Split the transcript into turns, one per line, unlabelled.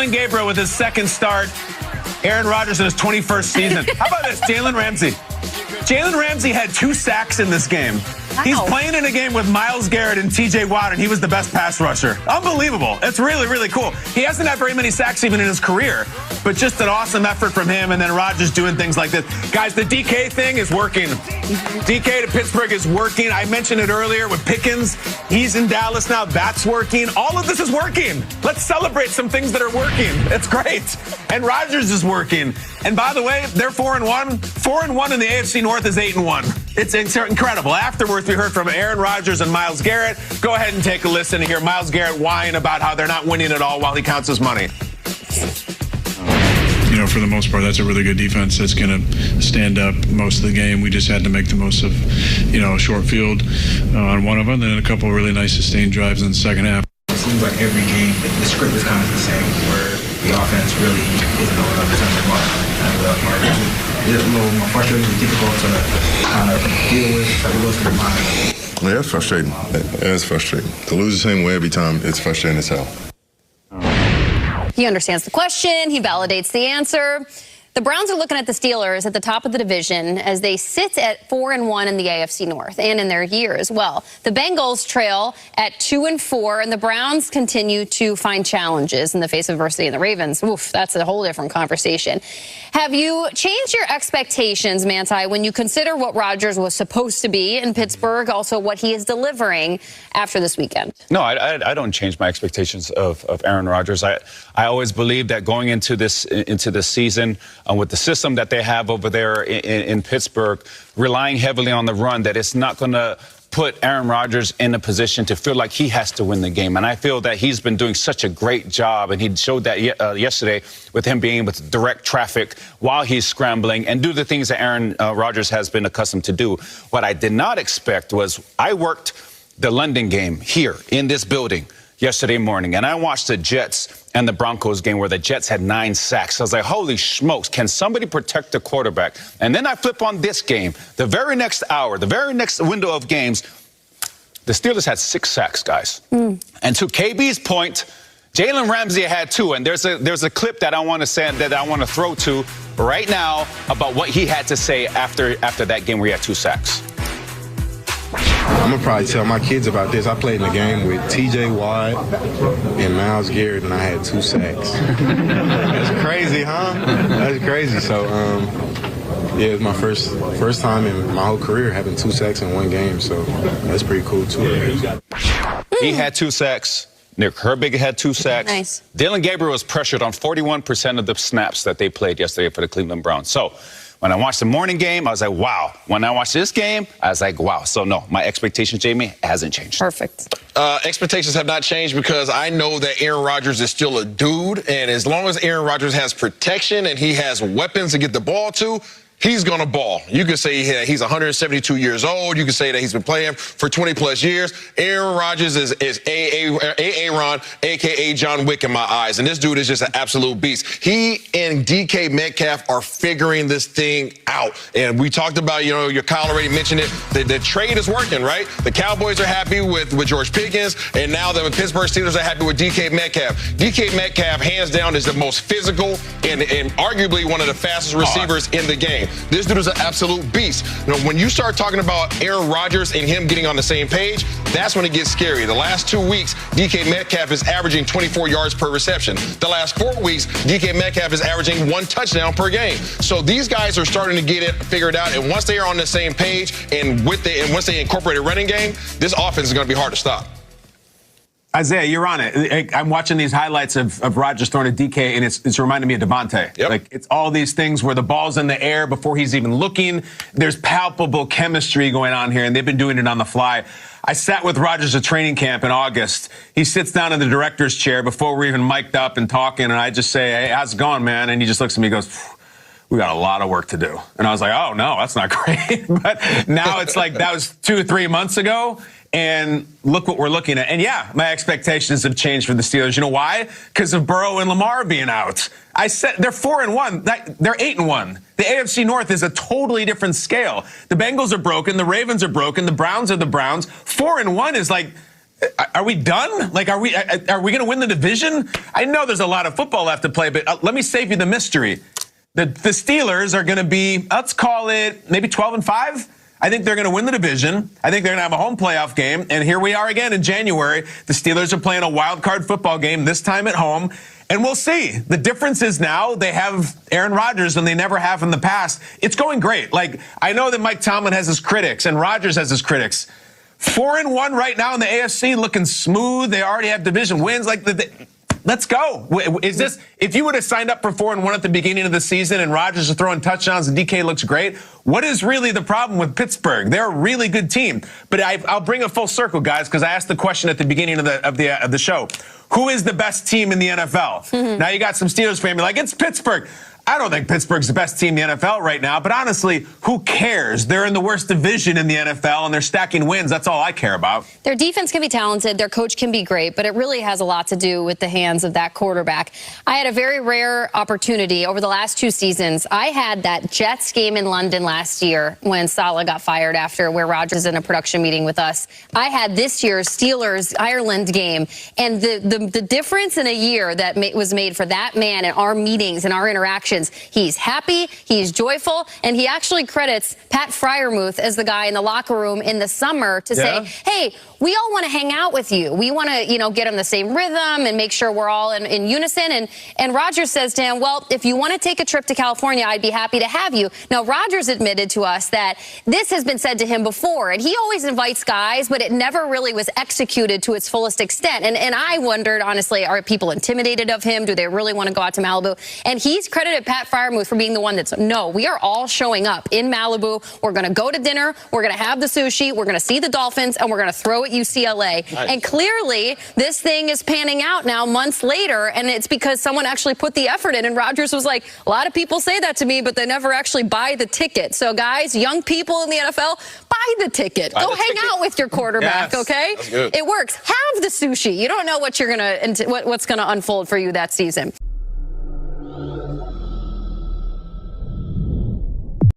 Gabriel with his second start. Aaron Rodgers in his 21st season. How about this? Jalen Ramsey. Jalen Ramsey had 2 sacks in this game. Wow. He's playing in a game with Myles Garrett and T.J. Watt, and he was the best pass rusher. Unbelievable. It's really, really cool. He hasn't had very many sacks even in his career, but just an awesome effort from him, and then Rodgers doing things like this. Guys, the DK thing is working. DK to Pittsburgh is working. I mentioned it earlier with Pickens. He's in Dallas now. That's working. All of this is working. Let's celebrate some things that are working. It's great. And Rodgers is working. And by the way, they're 4-1. 4-1 in the AFC North is 8-1. It's incredible. Afterwards, we heard from Aaron Rodgers and Myles Garrett. Go ahead and take a listen to hear Myles Garrett whine about how they're not winning at all while he counts his money.
You know, for the most part, that's a really good defense that's going to stand up most of the game. We just had to make the most of, you know, a short field on one of them, and then a couple of really nice sustained drives in the second half.
It seems like every game, the script is kind of the same, where the offense really isn't going up in terms of it's a little more frustrating and difficult to kind of deal with, so it goes to the mind.
Yeah, it's frustrating. It's frustrating. To lose the same way every time, it's frustrating as hell.
He understands the question. He validates the answer. The Browns are looking at the Steelers at the top of the division as they sit at 4-1 in the AFC North and in their year as well. The Bengals trail at 2-4, and the Browns continue to find challenges in the face of adversity. And the Ravens, oof, that's a whole different conversation. Have you changed your expectations, Manti, when you consider what Rodgers was supposed to be in Pittsburgh, also what he is delivering after this weekend?
No, I don't change my expectations of Aaron Rodgers. I always believed that going into this season, with the system that they have over there in Pittsburgh, relying heavily on the run, that it's not going to put Aaron Rodgers in a position to feel like he has to win the game. And I feel that he's been doing such a great job, and he showed that yesterday with him being able to direct traffic while he's scrambling and do the things that Aaron Rodgers has been accustomed to do. What I did not expect was I worked the London game here in this building yesterday morning, and I watched the Jets and the Broncos game where the Jets had 9 sacks. I was like, holy smokes, can somebody protect the quarterback? And then I flip on this game. The very next hour, the very next window of games, the Steelers had 6 sacks, guys. And to KB's point, Jalen Ramsey had 2, and there's a clip that I want to throw to right now about what he had to say after that game where he had 2 sacks.
I'm going to probably tell my kids about this. I played in the game with T.J. Watt and Myles Garrett, and I had 2 sacks. That's crazy, huh? That's crazy. So, yeah, it's my first time in my whole career having 2 sacks in one game, so that's pretty cool, too.
He had 2 sacks. Nick Herbig had 2 sacks.
Nice.
Dylan Gabriel was pressured on 41% of the snaps that they played yesterday for the Cleveland Browns. So, when I watched the morning game, I was like, wow. When I watched this game, I was like, wow. So, no, my expectations, Jamie, hasn't changed.
Perfect.
Expectations have not changed because I know that Aaron Rodgers is still a dude. And as long as Aaron Rodgers has protection and he has weapons to get the ball to, he's going to ball. You could say he's 172 years old. You could say that he's been playing for 20-plus years. Aaron Rodgers is Aaron, a.k.a. John Wick in my eyes. And this dude is just an absolute beast. He and DK Metcalf are figuring this thing out. And we talked about, you know, your Kyle already mentioned it. The trade is working, right? The Cowboys are happy with George Pickens. And now the Pittsburgh Steelers are happy with DK Metcalf. DK Metcalf, hands down, is the most physical and arguably one of the fastest receivers in the game. This dude is an absolute beast. You know, when you start talking about Aaron Rodgers and him getting on the same page, that's when it gets scary. The last 2 weeks, DK Metcalf is averaging 24 yards per reception. The last 4 weeks, DK Metcalf is averaging 1 touchdown per game. So these guys are starting to get it figured out, and once they are on the same page and once they incorporate a running game, this offense is going to be hard to stop.
Isaiah, you're on it. I'm watching these highlights of Rodgers throwing to DK, and it's reminding me of Devontae.
Yep.
Like, it's all these things where the ball's in the air before he's even looking. There's palpable chemistry going on here, and they've been doing it on the fly. I sat with Rodgers at training camp in August. He sits down in the director's chair before we're even mic'd up and talking, and I just say, hey, how's it going, man? And he just looks at me and goes, we got a lot of work to do. And I was like, oh, no, that's not great. But now it's like that was 2 or 3 months ago. And look what we're looking at. And, yeah, my expectations have changed for the Steelers. You know why? Because of Burrow and Lamar being out. I said they're 4-1. They're 8-1. The AFC North is a totally different scale. The Bengals are broken. The Ravens are broken. The Browns are the Browns. 4-1 is like Are we done? Like, are we going to win the division? I know there's a lot of football left to play, but let me save you the mystery. The Steelers are going to be, let's call it maybe 12-5. I think they're going to win the division. I think they're going to have a home playoff game. And here we are again in January. The Steelers are playing a wild card football game, this time at home. And we'll see. The difference is now they have Aaron Rodgers and they never have in the past. It's going great. Like, I know that Mike Tomlin has his critics and Rodgers has his critics. 4-1 right now in the AFC, looking smooth. They already have division wins. Like, let's go. Is this, if you would have signed up for 4-1 at the beginning of the season and Rodgers is throwing touchdowns and DK looks great, what is really the problem with Pittsburgh? They're a really good team. But I'll bring it full circle, guys, because I asked the question at the beginning of the show. Who is the best team in the NFL? Now you got some Steelers fans like, it's Pittsburgh. I don't think Pittsburgh's the best team in the NFL right now, but honestly, who cares? They're in the worst division in the NFL, and they're stacking wins. That's all I care about.
Their defense can be talented. Their coach can be great, but it really has a lot to do with the hands of that quarterback. I had a very rare opportunity over the last 2 seasons. I had that Jets game in London last year when Salah got fired after, where Rodgers was in a production meeting with us. I had this year's Steelers-Ireland game, and the difference in a year that was made for that man in our meetings and our interactions. He's happy, he's joyful, and he actually credits Pat Freiermuth as the guy in the locker room in the summer to say, hey, we all want to hang out with you. We want to, get on the same rhythm and make sure we're all in unison. And Rodgers says to him, well, if you want to take a trip to California, I'd be happy to have you. Now, Rodgers admitted to us that this has been said to him before, and he always invites guys, but it never really was executed to its fullest extent. And I wondered, honestly, are people intimidated of him? Do they really want to go out to Malibu? And he's credited Pat Freiermuth for being the one that's, no, we are all showing up in Malibu. We're going to go to dinner. We're going to have the sushi. We're going to see the Dolphins, and we're going to throw at UCLA. Nice. And clearly, this thing is panning out now months later, and it's because someone actually put the effort in. And Rodgers was like, a lot of people say that to me, but they never actually buy the ticket. So, guys, young people in the NFL, buy the ticket. Go hang out with your quarterback, okay? It works. Have the sushi. You don't know what what's going to unfold for you that season.